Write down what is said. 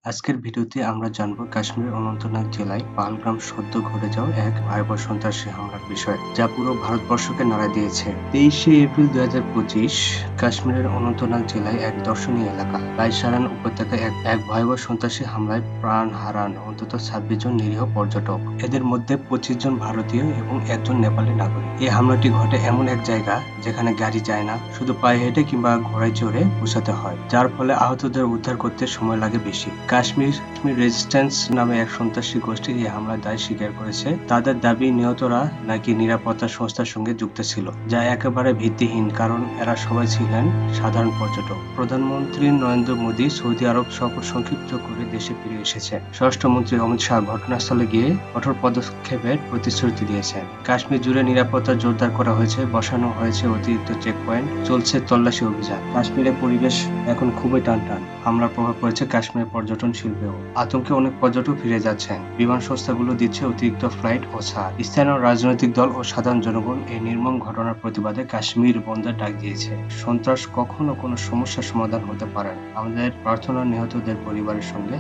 আজকের ভিডিওতে আমরা জানব কাশ্মীরের অনন্তনাগ জেলায় পাহালগাম সদ্য ঘটে যাওয়া এক ভয়াবহ সন্ত্রাসী হামলার বিষয়, যা পুরো ভারতবর্ষকে নাড়া দিয়েছে। 23শে এপ্রিল 2025 কাশ্মীরের অনন্তনাগ জেলায় এক দর্শনীয় এলাকা লাইসারান উপত্যকায় এক ভয়াবহ সন্ত্রাসী হামলায় প্রাণ হারান অন্তত 26 জন নিরীহ পর্যটক। এদের মধ্যে 25 জন ভারতীয় এবং একজন নেপালি নাগরিক। এই হামলাটি ঘটে এমন এক জায়গা যেখানে গাড়ি যায় না, শুধু পায়ে হেঁটে কিংবা ঘোড়ায় চড়ে পৌঁছাতে হয়, যার ফলে আহতদের উদ্ধার করতে সময় লাগে বেশি। কাশ্মীর রেজিস্ট্যান্স নামে এক সন্ত্রাসী গোষ্ঠী এই হামলার দায় স্বীকার করেছে। তাদের দাবি নিহতরা নাকি নিরাপত্তা সংস্থার সঙ্গে যুক্ত ছিল, যা একেবারে ভিত্তিহীন, কারণ এরা সবাই ছিলেন সাধারণ পর্যটক। প্রধানমন্ত্রী নরেন্দ্র মোদী সৌদি আরব সফর সংক্ষিপ্ত করে দেশে ফিরে এসেছেন। স্বরাষ্ট্রমন্ত্রী অমিত শাহ ঘটনাস্থলে গিয়ে কঠোর পদক্ষেপের প্রতিশ্রুতি দিয়েছেন। কাশ্মীর জুড়ে নিরাপত্তা জোরদার করা হয়েছে, বসানো হয়েছে অতিরিক্ত চেকপয়েন্ট, চলছে তল্লাশি অভিযান। কাশ্মীরের পরিবেশ এখন খুবই টানটান। হামলার প্রভাব পড়েছে কাশ্মীরের পর্যটন শিল্পেও। আতঙ্কে অনেক পর্যটক ফিরে যাচ্ছেন। বিমান সংস্থাগুলো দিচ্ছে অতিরিক্ত ফ্লাইট ও ছাড়। স্থানীয় রাজনৈতিক দল ও সাধারণ জনগণ এই নির্মম ঘটনার প্রতিবাদে কাশ্মীর বন্ধের ডাক দিয়েছে। সন্ত্রাস কখনো কোনো সমস্যার সমাধান হতে পারে না। আমাদের প্রার্থনা নিহতদের পরিবারের সঙ্গে